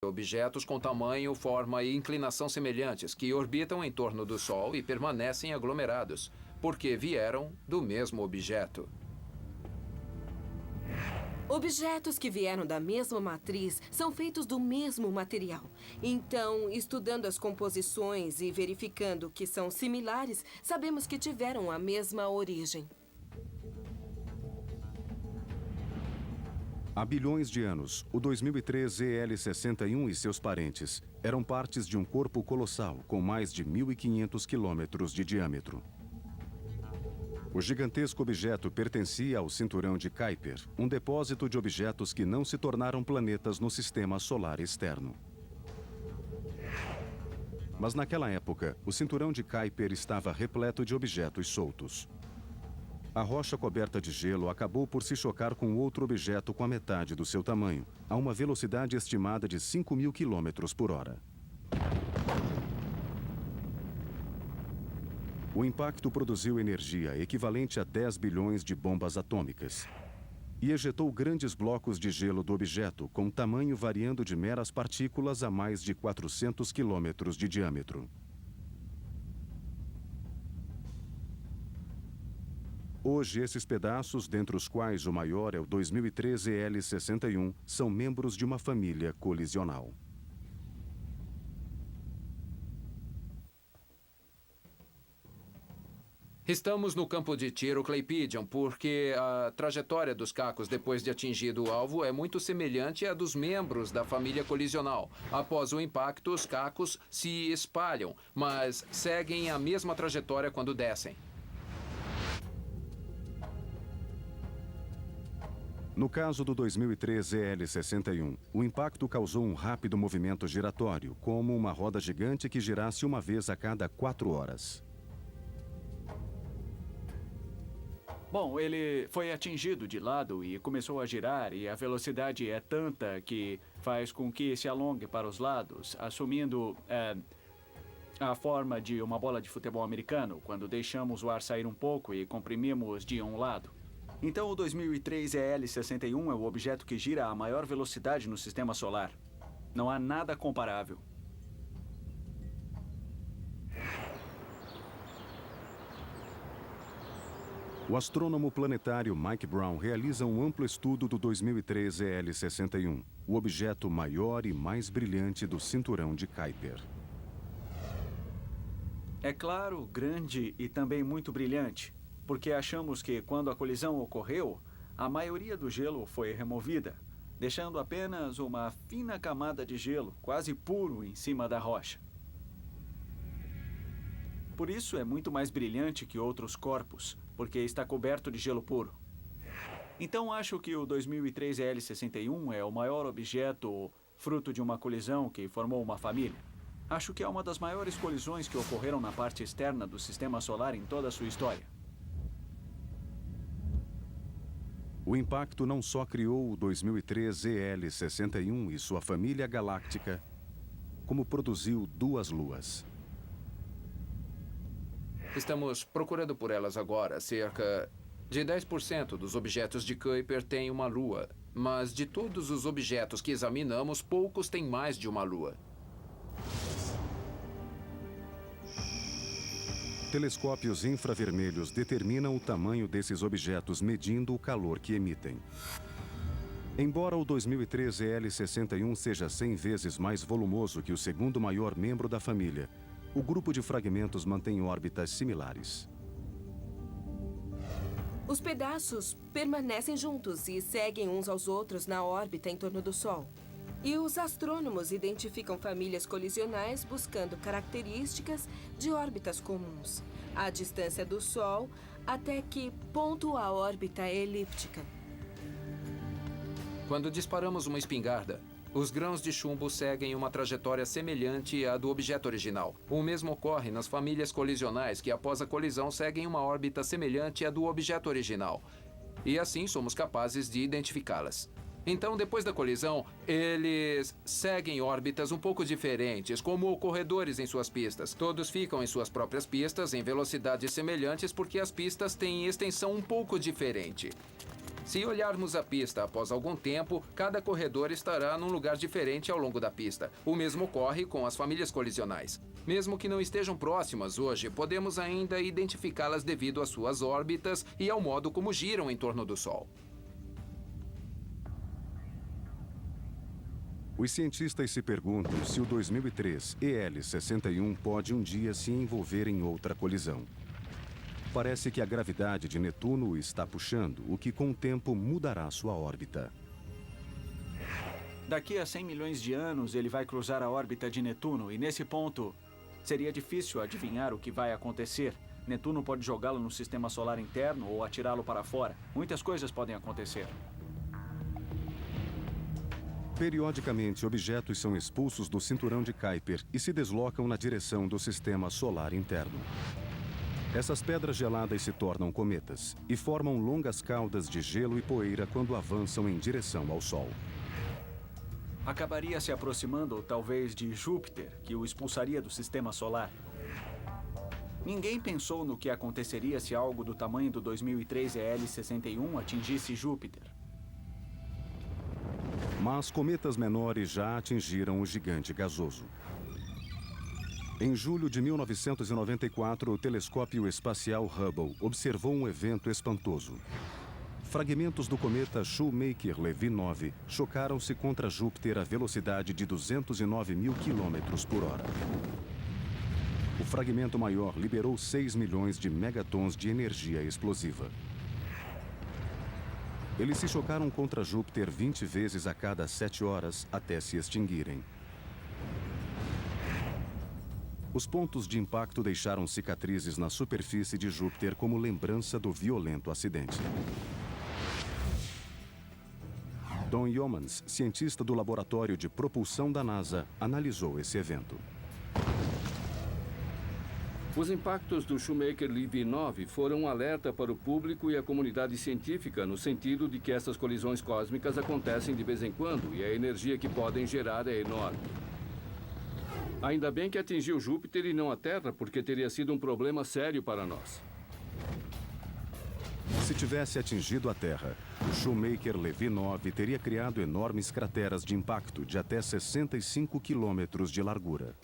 objetos com tamanho, forma e inclinação semelhantes que orbitam em torno do Sol e permanecem aglomerados, porque vieram do mesmo objeto. Objetos que vieram da mesma matriz são feitos do mesmo material. Então, estudando as composições e verificando que são similares, sabemos que tiveram a mesma origem. Há bilhões de anos, o 2003 ZL-61 e seus parentes eram partes de um corpo colossal com mais de 1.500 quilômetros de diâmetro. O gigantesco objeto pertencia ao cinturão de Kuiper, um depósito de objetos que não se tornaram planetas no sistema solar externo. Mas naquela época, o cinturão de Kuiper estava repleto de objetos soltos. A rocha coberta de gelo acabou por se chocar com outro objeto com a metade do seu tamanho, a uma velocidade estimada de 5.000 quilômetros por hora. O impacto produziu energia equivalente a 10 bilhões de bombas atômicas e ejetou grandes blocos de gelo do objeto com tamanho variando de meras partículas a mais de 400 quilômetros de diâmetro. Hoje, esses pedaços, dentre os quais o maior é o 2003 ZL-61, são membros de uma família colisional. Estamos no campo de tiro Claypidian porque a trajetória dos cacos depois de atingido o alvo é muito semelhante à dos membros da família colisional. Após o impacto, os cacos se espalham, mas seguem a mesma trajetória quando descem. No caso do 2003 ZL-61, o impacto causou um rápido movimento giratório, como uma roda gigante que girasse uma vez a cada 4 horas. Bom, ele foi atingido de lado e começou a girar, e a velocidade é tanta que faz com que se alongue para os lados, assumindo a forma de uma bola de futebol americano, quando deixamos o ar sair um pouco e comprimimos de um lado. Então, o 2003 ZL-61 é o objeto que gira a maior velocidade no sistema solar. Não há nada comparável. O astrônomo planetário Mike Brown realiza um amplo estudo do 2003 ZL-61, o objeto maior e mais brilhante do cinturão de Kuiper. É claro, grande e também muito brilhante, porque achamos que quando a colisão ocorreu, a maioria do gelo foi removida, deixando apenas uma fina camada de gelo, quase puro, em cima da rocha. Por isso é muito mais brilhante que outros corpos, porque está coberto de gelo puro. Então acho que o 2003 ZL-61 é o maior objeto fruto de uma colisão que formou uma família. Acho que é uma das maiores colisões que ocorreram na parte externa do sistema solar em toda a sua história. O impacto não só criou o 2003 ZL-61 e sua família galáctica, como produziu 2 luas. Estamos procurando por elas agora. Cerca de 10% dos objetos de Kuiper têm uma lua, mas de todos os objetos que examinamos, poucos têm mais de uma lua. Telescópios infravermelhos determinam o tamanho desses objetos medindo o calor que emitem. Embora o 2003 ZL-61 seja 100 vezes mais volumoso que o segundo maior membro da família, o grupo de fragmentos mantém órbitas similares. Os pedaços permanecem juntos e seguem uns aos outros na órbita em torno do Sol. E os astrônomos identificam famílias colisionais buscando características de órbitas comuns, a distância do Sol até que ponto a órbita é elíptica. Quando disparamos uma espingarda, os grãos de chumbo seguem uma trajetória semelhante à do objeto original. O mesmo ocorre nas famílias colisionais, que após a colisão seguem uma órbita semelhante à do objeto original. E assim somos capazes de identificá-las. Então, depois da colisão, eles seguem órbitas um pouco diferentes, como corredores em suas pistas. Todos ficam em suas próprias pistas, em velocidades semelhantes, porque as pistas têm extensão um pouco diferente. Se olharmos a pista após algum tempo, cada corredor estará num lugar diferente ao longo da pista. O mesmo ocorre com as famílias colisionais. Mesmo que não estejam próximas hoje, podemos ainda identificá-las devido às suas órbitas e ao modo como giram em torno do Sol. Os cientistas se perguntam se o 2003 EL61 pode um dia se envolver em outra colisão. Parece que a gravidade de Netuno o está puxando, o que com o tempo mudará sua órbita. Daqui a 100 milhões de anos, ele vai cruzar a órbita de Netuno e, nesse ponto, seria difícil adivinhar o que vai acontecer. Netuno pode jogá-lo no sistema solar interno ou atirá-lo para fora. Muitas coisas podem acontecer. Periodicamente, objetos são expulsos do cinturão de Kuiper e se deslocam na direção do sistema solar interno. Essas pedras geladas se tornam cometas e formam longas caudas de gelo e poeira quando avançam em direção ao Sol. Acabaria se aproximando, talvez, de Júpiter, que o expulsaria do sistema solar. Ninguém pensou no que aconteceria se algo do tamanho do 2003 EL61 atingisse Júpiter. Mas cometas menores já atingiram o gigante gasoso. Em julho de 1994, o telescópio espacial Hubble observou um evento espantoso. Fragmentos do cometa Shoemaker-Levy 9 chocaram-se contra Júpiter a velocidade de 209 mil quilômetros por hora. O fragmento maior liberou 6 milhões de megatons de energia explosiva. Eles se chocaram contra Júpiter 20 vezes a cada 7 horas até se extinguirem. Os pontos de impacto deixaram cicatrizes na superfície de Júpiter como lembrança do violento acidente. Don Yeomans, cientista do laboratório de propulsão da NASA, analisou esse evento. Os impactos do Shoemaker-Levy 9 foram um alerta para o público e a comunidade científica no sentido de que essas colisões cósmicas acontecem de vez em quando e a energia que podem gerar é enorme. Ainda bem que atingiu Júpiter e não a Terra, porque teria sido um problema sério para nós. Se tivesse atingido a Terra, o Shoemaker-Levy 9 teria criado enormes crateras de impacto de até 65 quilômetros de largura.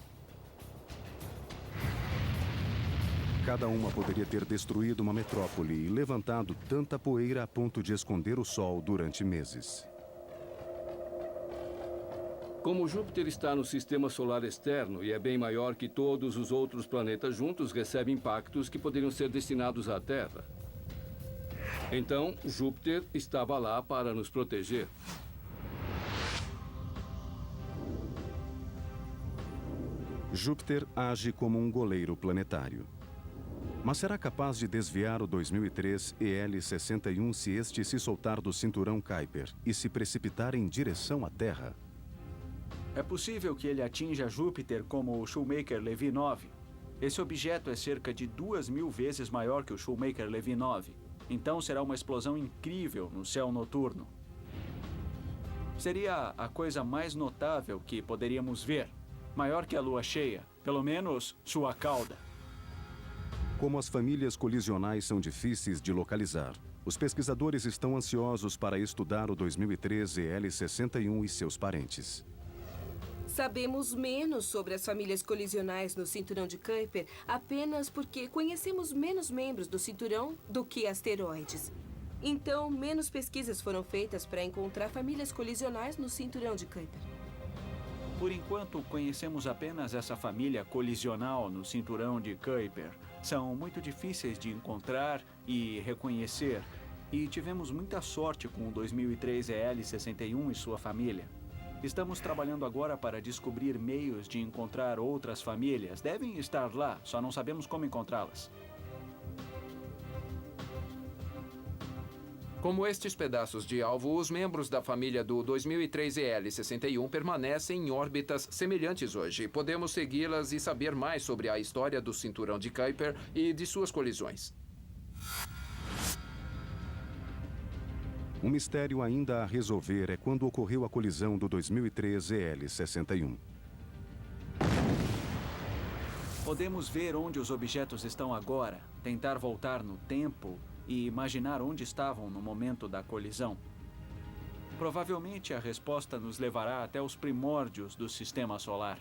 Cada uma poderia ter destruído uma metrópole e levantado tanta poeira a ponto de esconder o Sol durante meses. Como Júpiter está no sistema solar externo e é bem maior que todos os outros planetas juntos, recebe impactos que poderiam ser destinados à Terra. Então, Júpiter estava lá para nos proteger. Júpiter age como um goleiro planetário. Mas será capaz de desviar o 2003 EL61 se este se soltar do cinturão Kuiper e se precipitar em direção à Terra? É possível que ele atinja Júpiter como o Shoemaker-Levy 9. Esse objeto é cerca de 2.000 vezes maior que o Shoemaker-Levy 9. Então será uma explosão incrível no céu noturno. Seria a coisa mais notável que poderíamos ver. Maior que a lua cheia, pelo menos sua cauda. Como as famílias colisionais são difíceis de localizar, os pesquisadores estão ansiosos para estudar o 2003 EL61 e seus parentes. Sabemos menos sobre as famílias colisionais no cinturão de Kuiper apenas porque conhecemos menos membros do cinturão do que asteroides. Então, menos pesquisas foram feitas para encontrar famílias colisionais no cinturão de Kuiper. Por enquanto, conhecemos apenas essa família colisional no cinturão de Kuiper. São muito difíceis de encontrar e reconhecer. E tivemos muita sorte com o 2003 EL61 e sua família. Estamos trabalhando agora para descobrir meios de encontrar outras famílias. Devem estar lá, só não sabemos como encontrá-las. Como estes pedaços de alvo, os membros da família do 2003 EL61 permanecem em órbitas semelhantes hoje. Podemos segui-las e saber mais sobre a história do cinturão de Kuiper e de suas colisões. Um mistério ainda a resolver é quando ocorreu a colisão do 2003 EL61. Podemos ver onde os objetos estão agora, tentar voltar no tempo e imaginar onde estavam no momento da colisão? Provavelmente a resposta nos levará até os primórdios do Sistema Solar.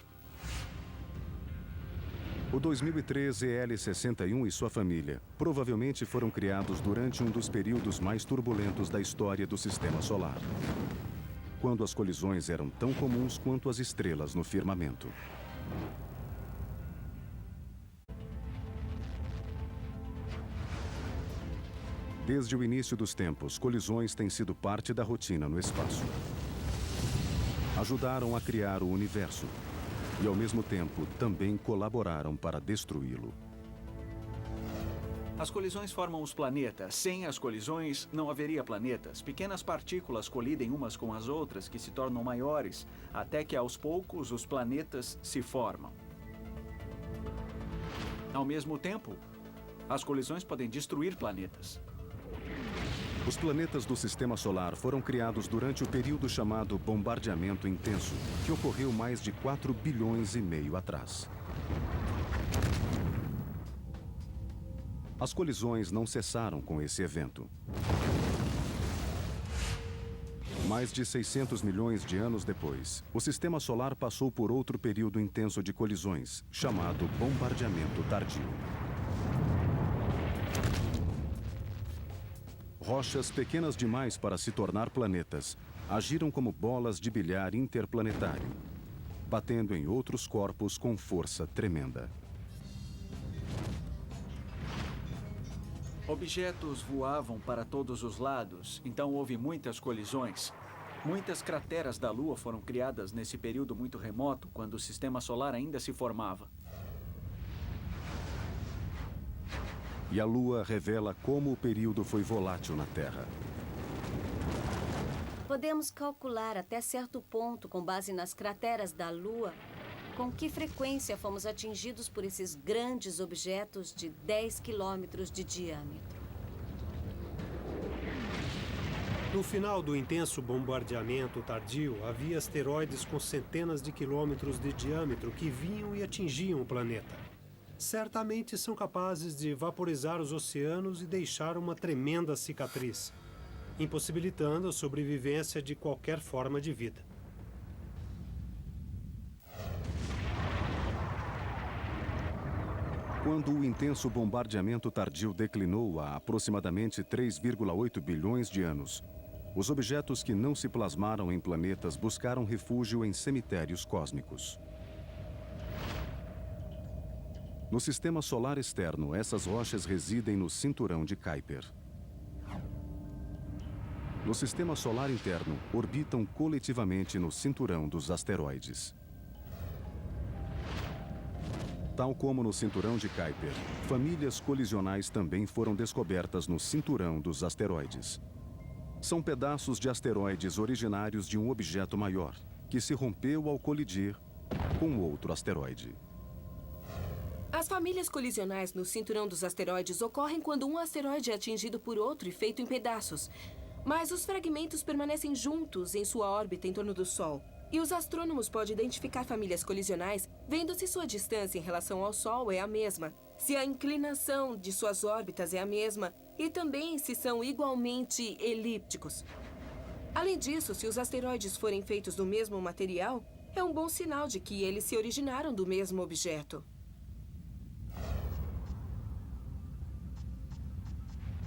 O 2003 EL61 e sua família provavelmente foram criados durante um dos períodos mais turbulentos da história do Sistema Solar, quando as colisões eram tão comuns quanto as estrelas no firmamento. Desde o início dos tempos, colisões têm sido parte da rotina no espaço. Ajudaram a criar o universo e, ao mesmo tempo, também colaboraram para destruí-lo. As colisões formam os planetas. Sem as colisões, não haveria planetas. Pequenas partículas colidem umas com as outras, que se tornam maiores, até que, aos poucos, os planetas se formam. Ao mesmo tempo, as colisões podem destruir planetas. Os planetas do Sistema Solar foram criados durante o período chamado bombardeamento intenso, que ocorreu mais de 4 bilhões e meio atrás. As colisões não cessaram com esse evento. Mais de 600 milhões de anos depois, o Sistema Solar passou por outro período intenso de colisões, chamado bombardeamento tardio. Rochas pequenas demais para se tornar planetas agiram como bolas de bilhar interplanetário, batendo em outros corpos com força tremenda. Objetos voavam para todos os lados, então houve muitas colisões. Muitas crateras da Lua foram criadas nesse período muito remoto, quando o Sistema Solar ainda se formava. E a Lua revela como o período foi volátil na Terra. Podemos calcular até certo ponto, com base nas crateras da Lua, com que frequência fomos atingidos por esses grandes objetos de 10 quilômetros de diâmetro. No final do intenso bombardeamento tardio, havia asteroides com centenas de quilômetros de diâmetro que vinham e atingiam o planeta. Certamente são capazes de vaporizar os oceanos e deixar uma tremenda cicatriz, impossibilitando a sobrevivência de qualquer forma de vida. Quando o intenso bombardeamento tardio declinou há aproximadamente 3,8 bilhões de anos, os objetos que não se plasmaram em planetas buscaram refúgio em cemitérios cósmicos. No Sistema Solar externo, essas rochas residem no cinturão de Kuiper. No Sistema Solar interno, orbitam coletivamente no cinturão dos asteroides. Tal como no cinturão de Kuiper, famílias colisionais também foram descobertas no cinturão dos asteroides. São pedaços de asteroides originários de um objeto maior, que se rompeu ao colidir com outro asteroide. As famílias colisionais no cinturão dos asteroides ocorrem quando um asteroide é atingido por outro e feito em pedaços. Mas os fragmentos permanecem juntos em sua órbita em torno do Sol. E os astrônomos podem identificar famílias colisionais vendo se sua distância em relação ao Sol é a mesma, se a inclinação de suas órbitas é a mesma e também se são igualmente elípticos. Além disso, se os asteroides forem feitos do mesmo material, é um bom sinal de que eles se originaram do mesmo objeto.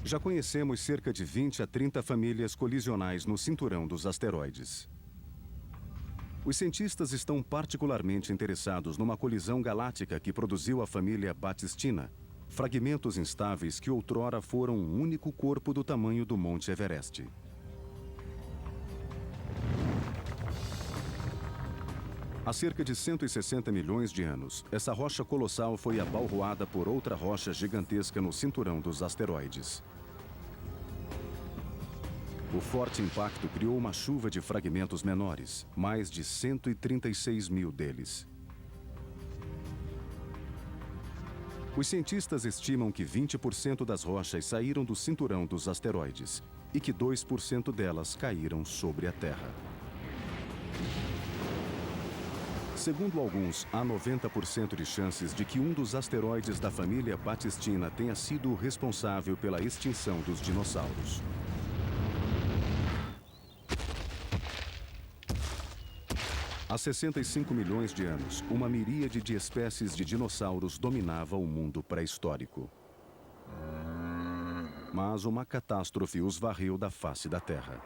Já conhecemos cerca de 20 a 30 famílias colisionais no cinturão dos asteroides. Os cientistas estão particularmente interessados numa colisão galáctica que produziu a família Batistina, fragmentos instáveis que outrora foram um único corpo do tamanho do Monte Everest. Há cerca de 160 milhões de anos, essa rocha colossal foi abalroada por outra rocha gigantesca no cinturão dos asteroides. O forte impacto criou uma chuva de fragmentos menores, mais de 136 mil deles. Os cientistas estimam que 20% das rochas saíram do cinturão dos asteroides e que 2% delas caíram sobre a Terra. Segundo alguns, há 90% de chances de que um dos asteroides da família Batistina tenha sido o responsável pela extinção dos dinossauros. Há 65 milhões de anos, uma miríade de espécies de dinossauros dominava o mundo pré-histórico. Mas uma catástrofe os varreu da face da Terra.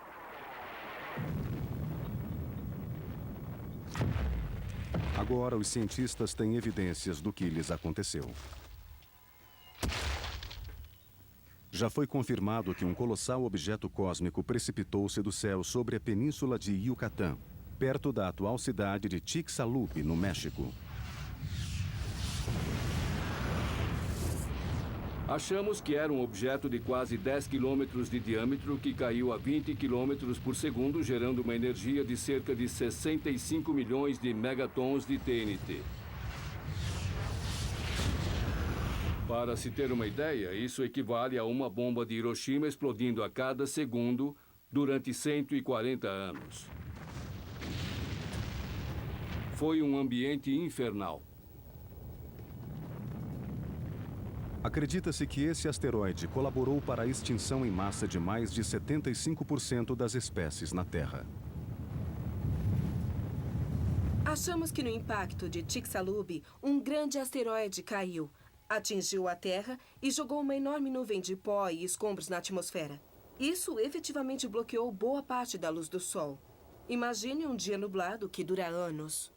Agora, os cientistas têm evidências do que lhes aconteceu. Já foi confirmado que um colossal objeto cósmico precipitou-se do céu sobre a península de Yucatán, perto da atual cidade de Chicxulub, no México. Achamos que era um objeto de quase 10 quilômetros de diâmetro que caiu a 20 quilômetros por segundo, gerando uma energia de cerca de 65 milhões de megatons de TNT. Para se ter uma ideia, isso equivale a uma bomba de Hiroshima explodindo a cada segundo durante 140 anos. Foi um ambiente infernal. Acredita-se que esse asteroide colaborou para a extinção em massa de mais de 75% das espécies na Terra. Achamos que no impacto de Chicxulub, um grande asteroide caiu, atingiu a Terra e jogou uma enorme nuvem de pó e escombros na atmosfera. Isso efetivamente bloqueou boa parte da luz do Sol. Imagine um dia nublado que dura anos.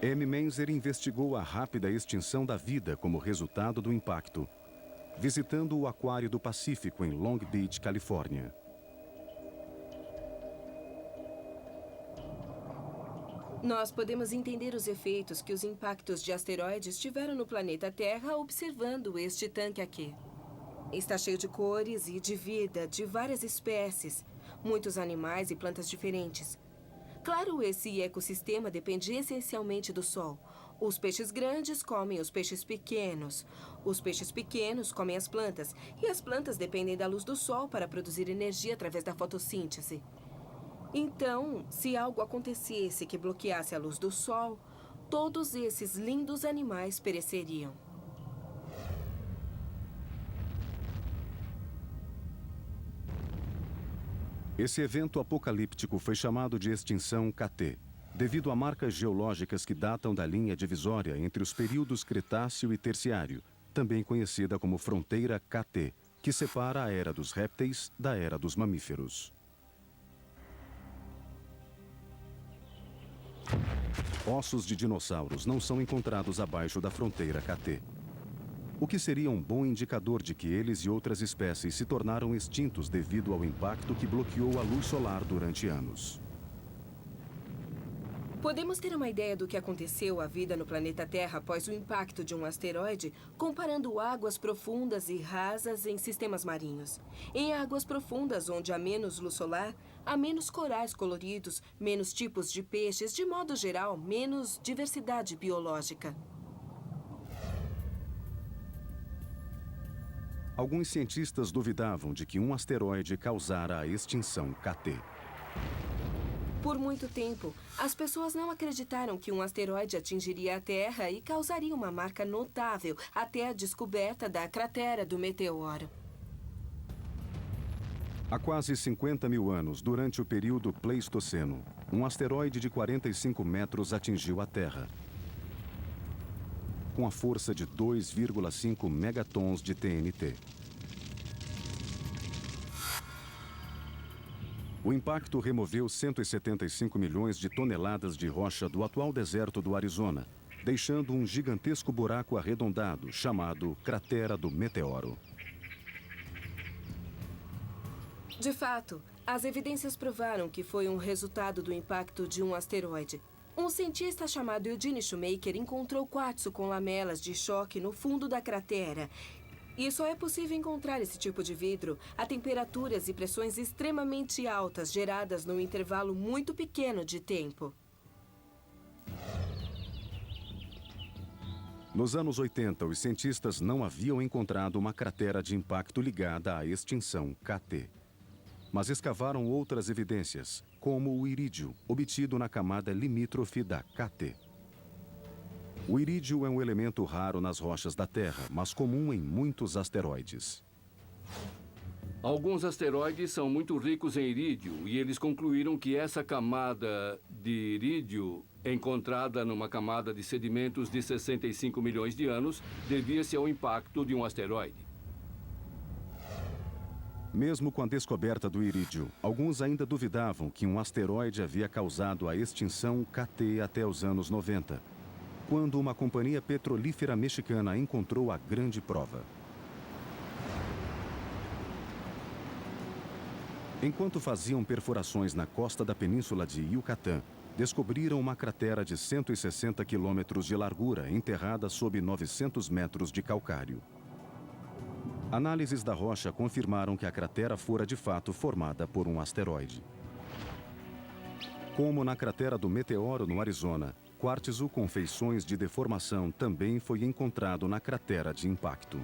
M. Menzer investigou a rápida extinção da vida como resultado do impacto, visitando o Aquário do Pacífico em Long Beach, Califórnia. Nós podemos entender os efeitos que os impactos de asteroides tiveram no planeta Terra observando este tanque aqui. Está cheio de cores e de vida de várias espécies, muitos animais e plantas diferentes. Claro, esse ecossistema depende essencialmente do Sol. Os peixes grandes comem os peixes pequenos. Os peixes pequenos comem as plantas. E as plantas dependem da luz do Sol para produzir energia através da fotossíntese. Então, se algo acontecesse que bloqueasse a luz do Sol, todos esses lindos animais pereceriam. Esse evento apocalíptico foi chamado de extinção KT, devido a marcas geológicas que datam da linha divisória entre os períodos Cretáceo e Terciário, também conhecida como fronteira KT, que separa a era dos répteis da era dos mamíferos. Ossos de dinossauros não são encontrados abaixo da fronteira KT. O que seria um bom indicador de que eles e outras espécies se tornaram extintos devido ao impacto que bloqueou a luz solar durante anos. Podemos ter uma ideia do que aconteceu à vida no planeta Terra após o impacto de um asteroide, comparando águas profundas e rasas em sistemas marinhos. Em águas profundas, onde há menos luz solar, há menos corais coloridos, menos tipos de peixes, de modo geral, menos diversidade biológica. Alguns cientistas duvidavam de que um asteroide causara a extinção KT. Por muito tempo, as pessoas não acreditaram que um asteroide atingiria a Terra e causaria uma marca notável até a descoberta da cratera do meteoro. Há quase 50 mil anos, durante o período Pleistoceno, um asteroide de 45 metros atingiu a Terra, com a força de 2,5 megatons de TNT. O impacto removeu 175 milhões de toneladas de rocha do atual deserto do Arizona, deixando um gigantesco buraco arredondado chamado Cratera do Meteoro. De fato, as evidências provaram que foi um resultado do impacto de um asteroide. Um cientista chamado Eugene Shoemaker encontrou quartzo com lamelas de choque no fundo da cratera. E só é possível encontrar esse tipo de vidro a temperaturas e pressões extremamente altas geradas num intervalo muito pequeno de tempo. Nos anos 80, os cientistas não haviam encontrado uma cratera de impacto ligada à extinção KT. mas escavaram outras evidências, como o irídio, obtido na camada limítrofe da KT. O irídio é um elemento raro nas rochas da Terra, mas comum em muitos asteroides. Alguns asteroides são muito ricos em irídio e eles concluíram que essa camada de irídio, encontrada numa camada de sedimentos de 65 milhões de anos, devia-se ao impacto de um asteroide. Mesmo com a descoberta do irídio, alguns ainda duvidavam que um asteroide havia causado a extinção KT até os anos 90, quando uma companhia petrolífera mexicana encontrou a grande prova. Enquanto faziam perfurações na costa da península de Yucatán, descobriram uma cratera de 160 quilômetros de largura, enterrada sob 900 metros de calcário. Análises da rocha confirmaram que a cratera fora de fato formada por um asteroide. Como na cratera do Meteoro, no Arizona, quartzo com feições de deformação também foi encontrado na cratera de impacto.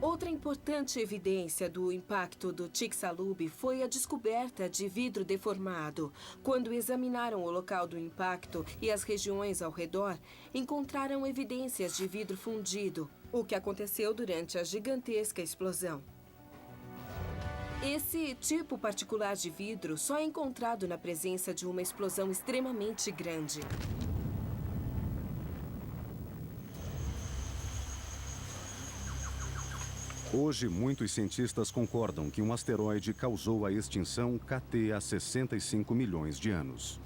Outra importante evidência do impacto do Chicxulub foi a descoberta de vidro deformado. Quando examinaram o local do impacto e as regiões ao redor, encontraram evidências de vidro fundido, o que aconteceu durante a gigantesca explosão. Esse tipo particular de vidro só é encontrado na presença de uma explosão extremamente grande. Hoje, muitos cientistas concordam que um asteroide causou a extinção KT há 65 milhões de anos.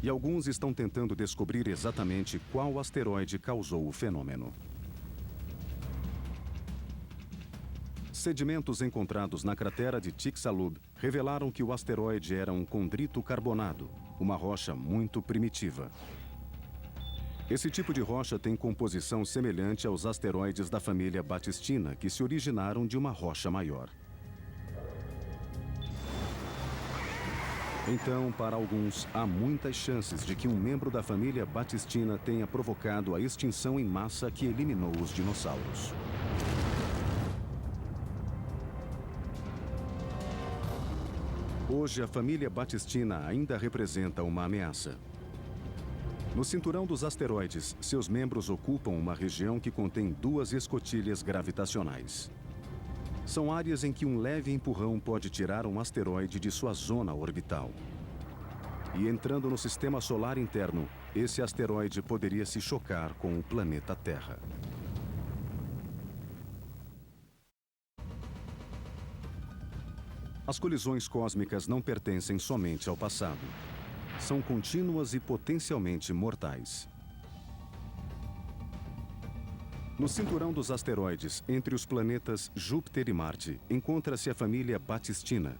E alguns estão tentando descobrir exatamente qual asteroide causou o fenômeno. Sedimentos encontrados na cratera de Chicxulub revelaram que o asteroide era um condrito carbonado, uma rocha muito primitiva. Esse tipo de rocha tem composição semelhante aos asteroides da família Batistina, que se originaram de uma rocha maior. Então, para alguns, há muitas chances de que um membro da família Batistina tenha provocado a extinção em massa que eliminou os dinossauros. Hoje, a família Batistina ainda representa uma ameaça. No cinturão dos asteroides, seus membros ocupam uma região que contém duas escotilhas gravitacionais. São áreas em que um leve empurrão pode tirar um asteroide de sua zona orbital. E entrando no sistema solar interno, esse asteroide poderia se chocar com o planeta Terra. As colisões cósmicas não pertencem somente ao passado. São contínuas e potencialmente mortais. No cinturão dos asteroides, entre os planetas Júpiter e Marte, encontra-se a família Batistina,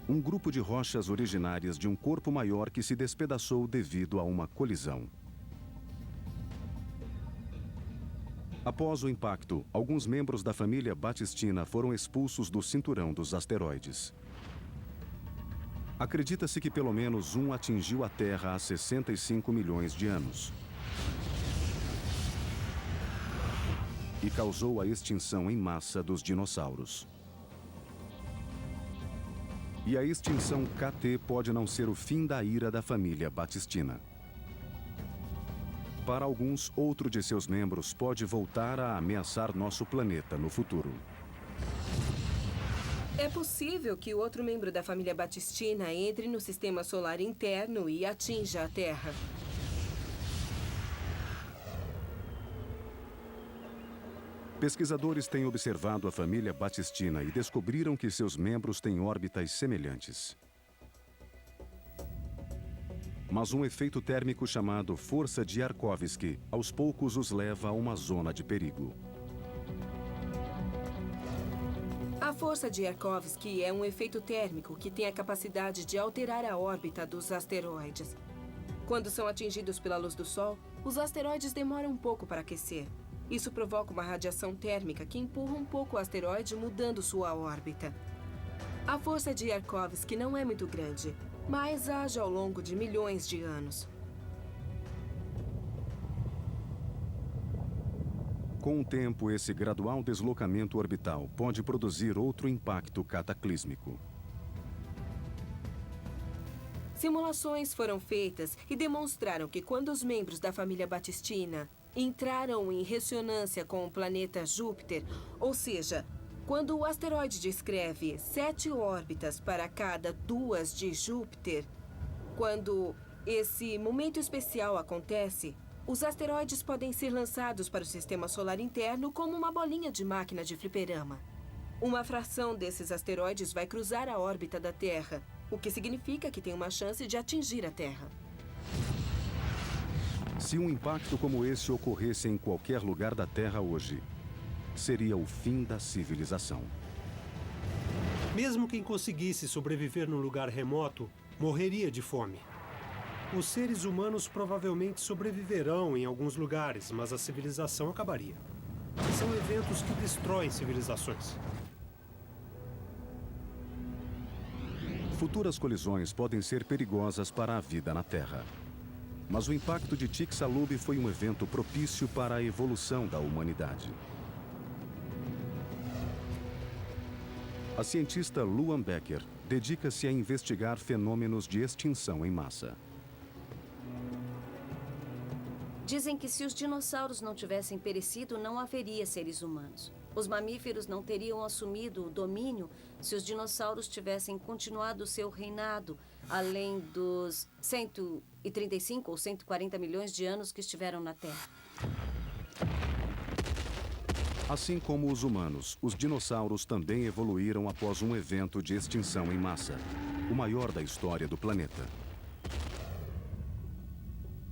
um grupo de rochas originárias de um corpo maior que se despedaçou devido a uma colisão. Após o impacto, alguns membros da família Batistina foram expulsos do cinturão dos asteroides. Acredita-se que pelo menos um atingiu a Terra há 65 milhões de anos e causou a extinção em massa dos dinossauros. E a extinção KT pode não ser o fim da ira da família Batistina. Para alguns, outro de seus membros pode voltar a ameaçar nosso planeta no futuro. É possível que o outro membro da família Batistina entre no sistema solar interno e atinja a Terra. Pesquisadores têm observado a família Batistina e descobriram que seus membros têm órbitas semelhantes. Mas um efeito térmico chamado força de Yarkovsky aos poucos os leva a uma zona de perigo. A força de Yarkovsky é um efeito térmico que tem a capacidade de alterar a órbita dos asteroides. Quando são atingidos pela luz do Sol, os asteroides demoram um pouco para aquecer. Isso provoca uma radiação térmica que empurra um pouco o asteroide, mudando sua órbita. A força de Yarkovsky não é muito grande, mas age ao longo de milhões de anos. Com o tempo, esse gradual deslocamento orbital pode produzir outro impacto cataclísmico. Simulações foram feitas e demonstraram que quando os membros da família Batistina entraram em ressonância com o planeta Júpiter, ou seja, quando o asteroide descreve 7 órbitas para cada 2 de Júpiter, quando esse momento especial acontece, os asteroides podem ser lançados para o sistema solar interno como uma bolinha de máquina de fliperama. Uma fração desses asteroides vai cruzar a órbita da Terra, o que significa que tem uma chance de atingir a Terra. Se um impacto como esse ocorresse em qualquer lugar da Terra hoje, seria o fim da civilização. Mesmo quem conseguisse sobreviver num lugar remoto, morreria de fome. Os seres humanos provavelmente sobreviverão em alguns lugares, mas a civilização acabaria. São eventos que destroem civilizações. Futuras colisões podem ser perigosas para a vida na Terra. Mas o impacto de Chicxulub foi um evento propício para a evolução da humanidade. A cientista Luan Becker dedica-se a investigar fenômenos de extinção em massa. Dizem que se os dinossauros não tivessem perecido, não haveria seres humanos. Os mamíferos não teriam assumido o domínio se os dinossauros tivessem continuado seu reinado, além dos 135 ou 140 milhões de anos que estiveram na Terra. Assim como os humanos, os dinossauros também evoluíram após um evento de extinção em massa, o maior da história do planeta.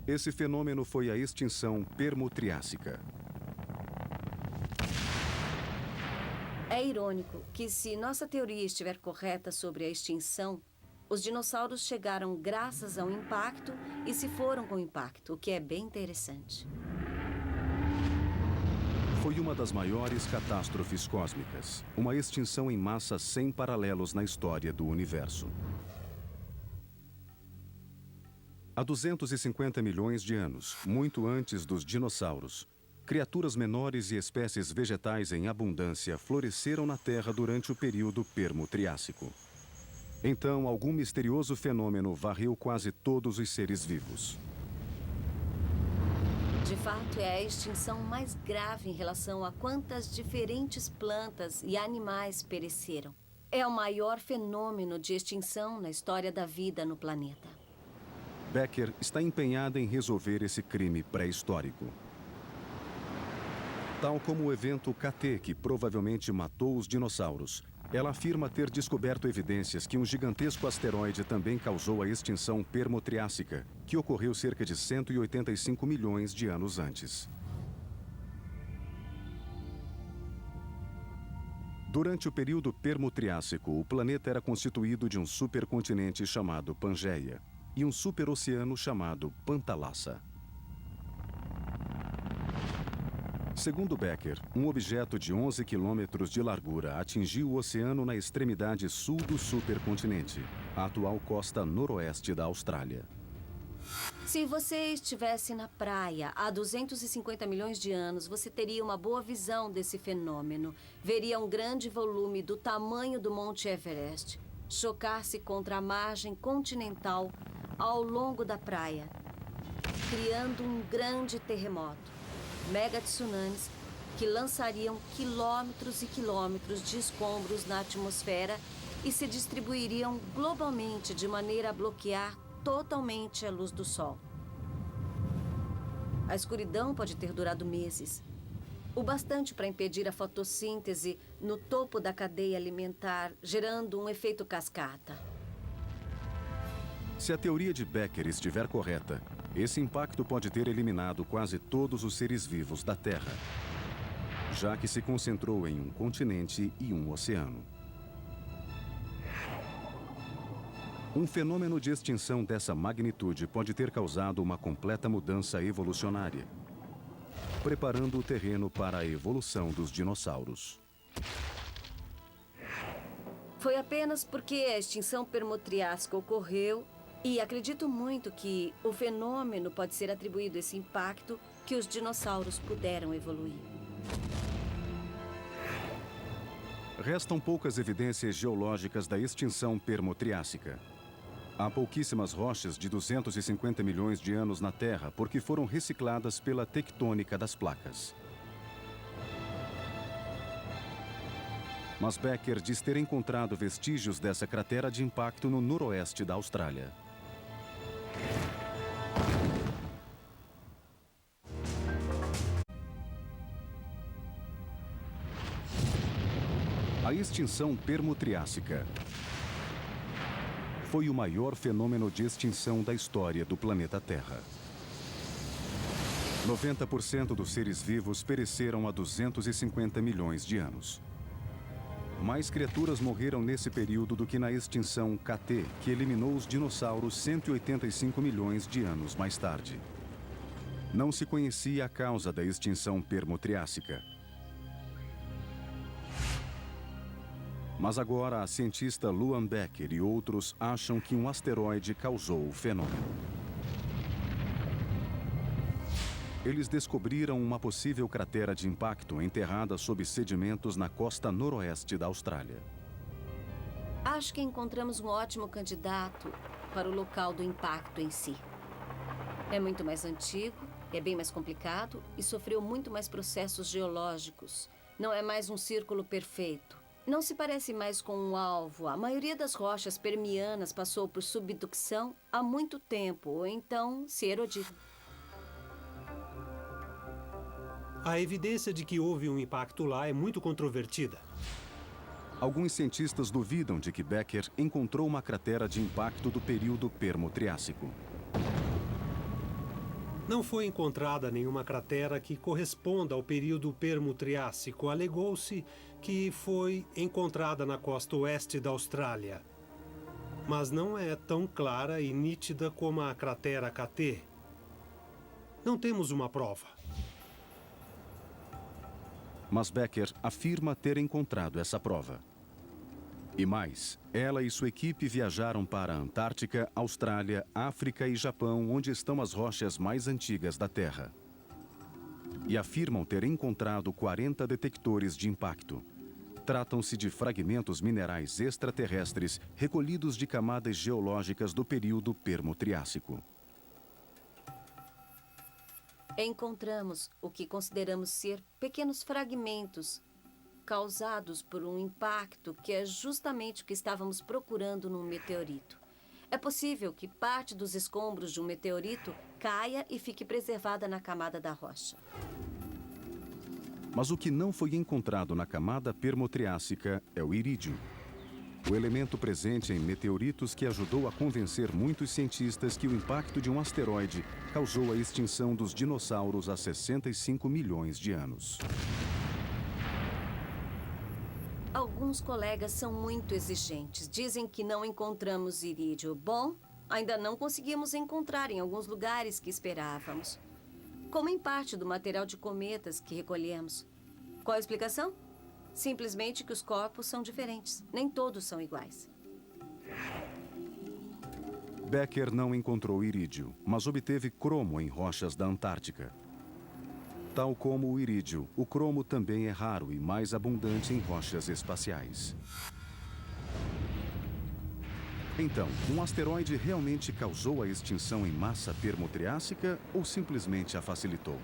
Esse fenômeno foi a extinção Permo-Triássica. É irônico que, se nossa teoria estiver correta sobre a extinção, os dinossauros chegaram graças ao impacto e se foram com o impacto, o que é bem interessante. Foi uma das maiores catástrofes cósmicas, uma extinção em massa sem paralelos na história do universo. Há 250 milhões de anos, muito antes dos dinossauros, criaturas menores e espécies vegetais em abundância floresceram na Terra durante o período Permo-Triássico. Então, algum misterioso fenômeno varreu quase todos os seres vivos. De fato, é a extinção mais grave em relação a quantas diferentes plantas e animais pereceram. É o maior fenômeno de extinção na história da vida no planeta. Becker está empenhada em resolver esse crime pré-histórico. Tal como o evento KT, que provavelmente matou os dinossauros, ela afirma ter descoberto evidências que um gigantesco asteroide também causou a extinção Permo-Triássica, que ocorreu cerca de 185 milhões de anos antes. Durante o período Permo-Triássico, o planeta era constituído de um supercontinente chamado Pangeia e um superoceano chamado Pantalassa. Segundo Becker, um objeto de 11 quilômetros de largura atingiu o oceano na extremidade sul do supercontinente, a atual costa noroeste da Austrália. Se você estivesse na praia há 250 milhões de anos, você teria uma boa visão desse fenômeno. Veria um grande volume do tamanho do Monte Everest chocar-se contra a margem continental ao longo da praia, criando um grande terremoto. Mega tsunamis que lançariam quilômetros e quilômetros de escombros na atmosfera e se distribuiriam globalmente de maneira a bloquear totalmente a luz do Sol. A escuridão pode ter durado meses, o bastante para impedir a fotossíntese no topo da cadeia alimentar, gerando um efeito cascata. Se a teoria de Becker estiver correta, esse impacto pode ter eliminado quase todos os seres vivos da Terra, já que se concentrou em um continente e um oceano. Um fenômeno de extinção dessa magnitude pode ter causado uma completa mudança evolucionária, preparando o terreno para a evolução dos dinossauros. Foi apenas porque a extinção permotriásica ocorreu, e acredito muito que o fenômeno pode ser atribuído a esse impacto, que os dinossauros puderam evoluir. Restam poucas evidências geológicas da extinção permo-triássica. Há pouquíssimas rochas de 250 milhões de anos na Terra porque foram recicladas pela tectônica das placas. Mas Becker diz ter encontrado vestígios dessa cratera de impacto no noroeste da Austrália. A extinção permo-triássica foi o maior fenômeno de extinção da história do planeta Terra. 90% dos seres vivos pereceram há 250 milhões de anos. Mais criaturas morreram nesse período do que na extinção KT, que eliminou os dinossauros 185 milhões de anos mais tarde. Não se conhecia a causa da extinção permo-triássica. Mas agora a cientista Luan Becker e outros acham que um asteroide causou o fenômeno. Eles descobriram uma possível cratera de impacto enterrada sob sedimentos na costa noroeste da Austrália. Acho que encontramos um ótimo candidato para o local do impacto em si. É muito mais antigo, é bem mais complicado e sofreu muito mais processos geológicos. Não é mais um círculo perfeito. Não se parece mais com um alvo. A maioria das rochas permianas passou por subducção há muito tempo, ou então se erodiu. A evidência de que houve um impacto lá é muito controvertida. Alguns cientistas duvidam de que Becker encontrou uma cratera de impacto do período permo-triássico. Não foi encontrada nenhuma cratera que corresponda ao período permo-triássico. Alegou-se que foi encontrada na costa oeste da Austrália. Mas não é tão clara e nítida como a cratera KT. Não temos uma prova. Mas Becker afirma ter encontrado essa prova. E mais, ela e sua equipe viajaram para a Antártica, Austrália, África e Japão, onde estão as rochas mais antigas da Terra. E afirmam ter encontrado 40 detectores de impacto. Tratam-se de fragmentos minerais extraterrestres recolhidos de camadas geológicas do período permo-triássico. Encontramos o que consideramos ser pequenos fragmentos causados por um impacto que é justamente o que estávamos procurando num meteorito. É possível que parte dos escombros de um meteorito caia e fique preservada na camada da rocha. Mas o que não foi encontrado na camada permo-triássica é o irídio, o elemento presente em meteoritos que ajudou a convencer muitos cientistas que o impacto de um asteroide causou a extinção dos dinossauros há 65 milhões de anos. Alguns colegas são muito exigentes. Dizem que não encontramos irídio. Bom, ainda não conseguimos encontrar em alguns lugares que esperávamos. Como em parte do material de cometas que recolhemos. Qual a explicação? Simplesmente que os corpos são diferentes. Nem todos são iguais. Becker não encontrou irídio, mas obteve cromo em rochas da Antártica. Tal como o irídio, o cromo também é raro e mais abundante em rochas espaciais. Então, um asteroide realmente causou a extinção em massa permo-triássica ou simplesmente a facilitou?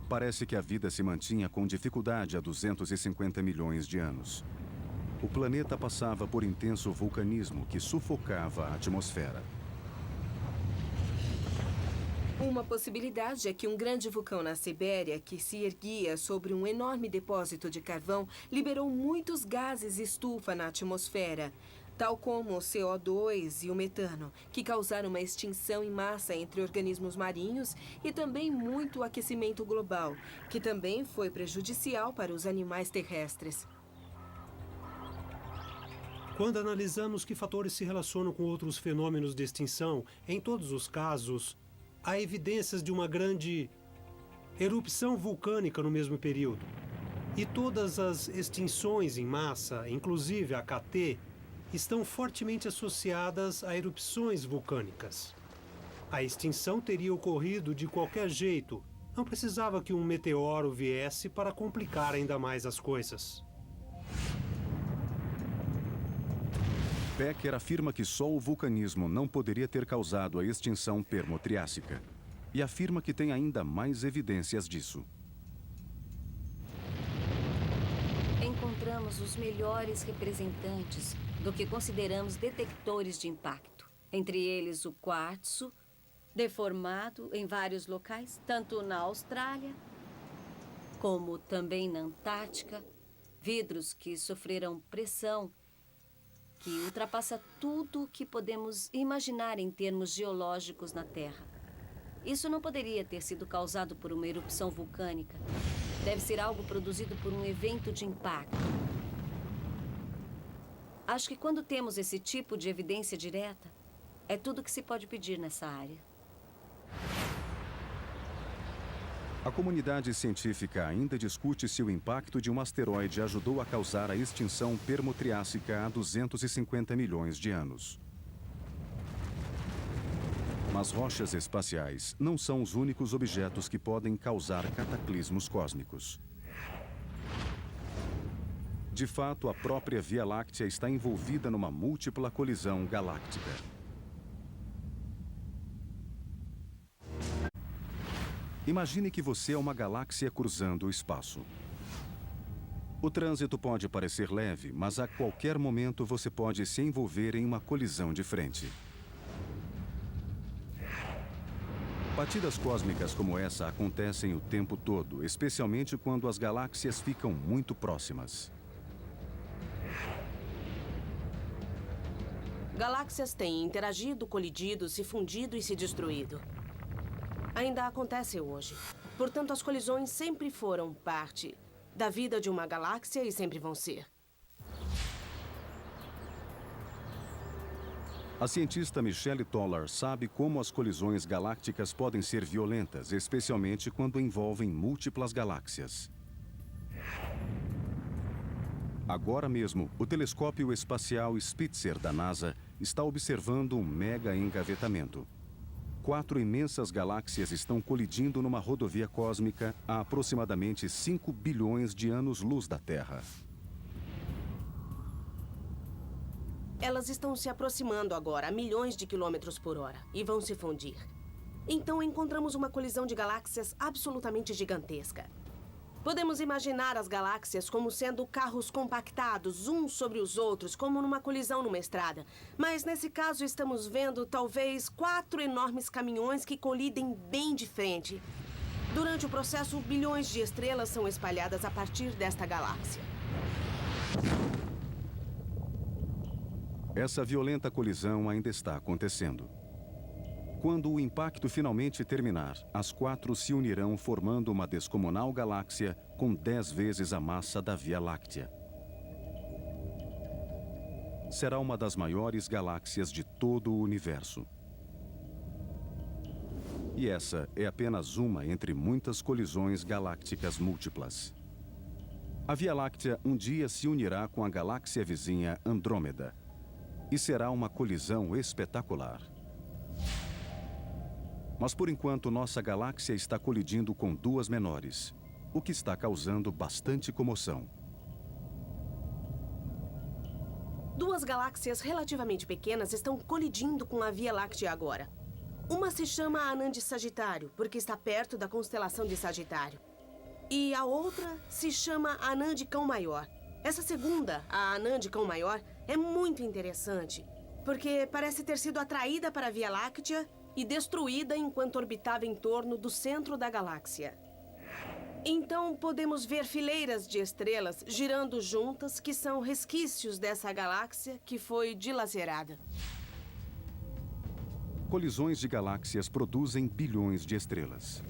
Parece que a vida se mantinha com dificuldade há 250 milhões de anos. O planeta passava por intenso vulcanismo que sufocava a atmosfera. Uma possibilidade é que um grande vulcão na Sibéria, que se erguia sobre um enorme depósito de carvão, liberou muitos gases estufa na atmosfera, tal como o CO2 e o metano, que causaram uma extinção em massa entre organismos marinhos e também muito aquecimento global, que também foi prejudicial para os animais terrestres. Quando analisamos que fatores se relacionam com outros fenômenos de extinção, em todos os casos, há evidências de uma grande erupção vulcânica no mesmo período. E todas as extinções em massa, inclusive a KT, estão fortemente associadas a erupções vulcânicas. A extinção teria ocorrido de qualquer jeito, Não precisava que um meteoro viesse para complicar ainda mais as coisas. Becker afirma que só o vulcanismo não poderia ter causado a extinção permo-triássica. E afirma que tem ainda mais evidências disso. Encontramos os melhores representantes do que consideramos detectores de impacto. Entre eles o quartzo, deformado em vários locais, tanto na Austrália como também na Antártica. Vidros que sofreram pressão que ultrapassa tudo o que podemos imaginar em termos geológicos na Terra. Isso não poderia ter sido causado por uma erupção vulcânica. Deve ser algo produzido por um evento de impacto. Acho que quando temos esse tipo de evidência direta, é tudo que se pode pedir nessa área. A comunidade científica ainda discute se o impacto de um asteroide ajudou a causar a extinção permo-triássica há 250 milhões de anos. Mas rochas espaciais não são os únicos objetos que podem causar cataclismos cósmicos. De fato, a própria Via Láctea está envolvida numa múltipla colisão galáctica. Imagine que você é uma galáxia cruzando o espaço. O trânsito pode parecer leve, mas a qualquer momento você pode se envolver em uma colisão de frente. Batidas cósmicas como essa acontecem o tempo todo, especialmente quando as galáxias ficam muito próximas. Galáxias têm interagido, colidido, se fundido e se destruído. Ainda acontece hoje. Portanto, as colisões sempre foram parte da vida de uma galáxia e sempre vão ser. A cientista Michelle Toller sabe como as colisões galácticas podem ser violentas, especialmente quando envolvem múltiplas galáxias. Agora mesmo, o telescópio espacial Spitzer da NASA está observando um mega engavetamento. 4 imensas galáxias estão colidindo numa rodovia cósmica a aproximadamente 5 bilhões de anos-luz da Terra. Elas estão se aproximando agora a milhões de quilômetros por hora e vão se fundir. Então encontramos uma colisão de galáxias absolutamente gigantesca. Podemos imaginar as galáxias como sendo carros compactados, uns sobre os outros, como numa colisão numa estrada. Mas nesse caso estamos vendo talvez 4 enormes caminhões que colidem bem de frente. Durante o processo, bilhões de estrelas são espalhadas a partir desta galáxia. Essa violenta colisão ainda está acontecendo. Quando o impacto finalmente terminar, as 4 se unirão formando uma descomunal galáxia com 10 vezes a massa da Via Láctea. Será uma das maiores galáxias de todo o universo. E essa é apenas uma entre muitas colisões galácticas múltiplas. A Via Láctea um dia se unirá com a galáxia vizinha Andrômeda. E será uma colisão espetacular. Mas por enquanto nossa galáxia está colidindo com 2 menores, o que está causando bastante comoção. 2 galáxias relativamente pequenas estão colidindo com a Via Láctea agora. Uma se chama Anã de Sagitário, porque está perto da constelação de Sagitário. E a outra se chama Anã de Cão Maior. Essa segunda, a Anã de Cão Maior, é muito interessante, porque parece ter sido atraída para a Via Láctea e destruída enquanto orbitava em torno do centro da galáxia. Então, podemos ver fileiras de estrelas girando juntas, que são resquícios dessa galáxia que foi dilacerada. Colisões de galáxias produzem bilhões de estrelas.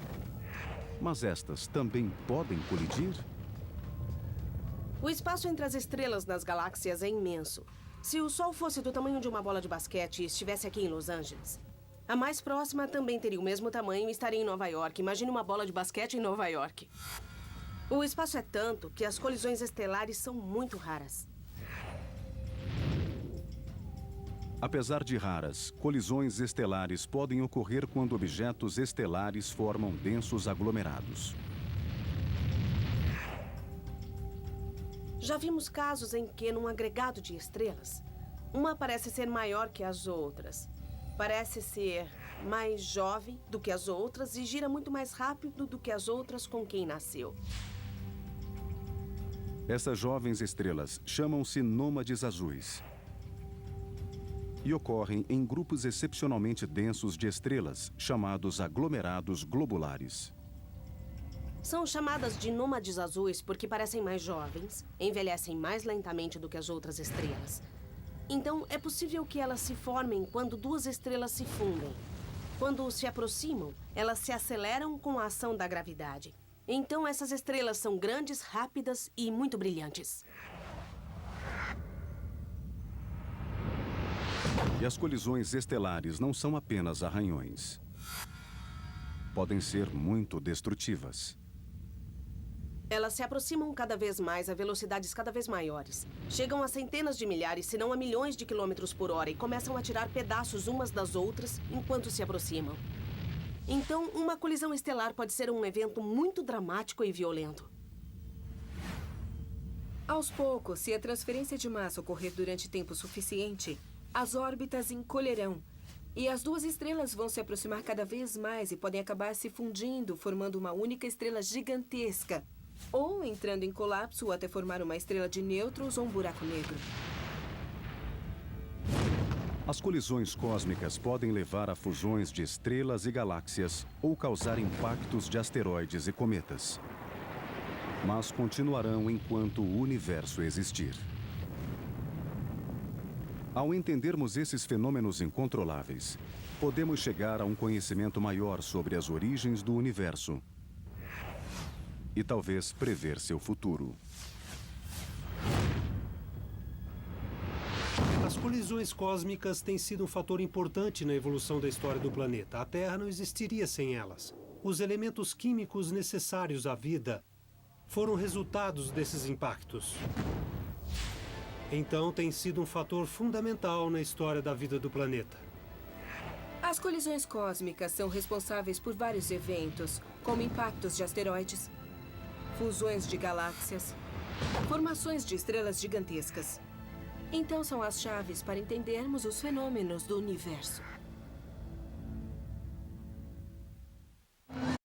Mas estas também podem colidir? O espaço entre as estrelas nas galáxias é imenso. Se o Sol fosse do tamanho de uma bola de basquete e estivesse aqui em Los Angeles, a mais próxima também teria o mesmo tamanho e estaria em Nova York. Imagine uma bola de basquete em Nova York. O espaço é tanto que as colisões estelares são muito raras. Apesar de raras, colisões estelares podem ocorrer quando objetos estelares formam densos aglomerados. Já vimos casos em que, num agregado de estrelas, uma parece ser maior que as outras. Parece ser mais jovem do que as outras e gira muito mais rápido do que as outras com quem nasceu. Essas jovens estrelas chamam-se nômades azuis e ocorrem em grupos excepcionalmente densos de estrelas, chamados aglomerados globulares. São chamadas de nômades azuis porque parecem mais jovens, envelhecem mais lentamente do que as outras estrelas. Então, é possível que elas se formem quando duas estrelas se fundem. Quando se aproximam, elas se aceleram com a ação da gravidade. Então, essas estrelas são grandes, rápidas e muito brilhantes. E as colisões estelares não são apenas arranhões. Podem ser muito destrutivas. Elas se aproximam cada vez mais a velocidades cada vez maiores. Chegam a centenas de milhares, se não a milhões de quilômetros por hora e começam a tirar pedaços umas das outras enquanto se aproximam. Então, uma colisão estelar pode ser um evento muito dramático e violento. Aos poucos, se a transferência de massa ocorrer durante tempo suficiente, as órbitas encolherão. E as duas estrelas vão se aproximar cada vez mais e podem acabar se fundindo, formando uma única estrela gigantesca. Ou entrando em colapso até formar uma estrela de nêutrons ou um buraco negro. As colisões cósmicas podem levar a fusões de estrelas e galáxias ou causar impactos de asteroides e cometas. Mas continuarão enquanto o universo existir. Ao entendermos esses fenômenos incontroláveis, podemos chegar a um conhecimento maior sobre as origens do universo e talvez prever seu futuro. As colisões cósmicas têm sido um fator importante na evolução da história do planeta. A Terra não existiria sem elas. Os elementos químicos necessários à vida foram resultados desses impactos. Então, tem sido um fator fundamental na história da vida do planeta. As colisões cósmicas são responsáveis por vários eventos, como impactos de asteroides, fusões de galáxias, formações de estrelas gigantescas. Então são as chaves para entendermos os fenômenos do universo.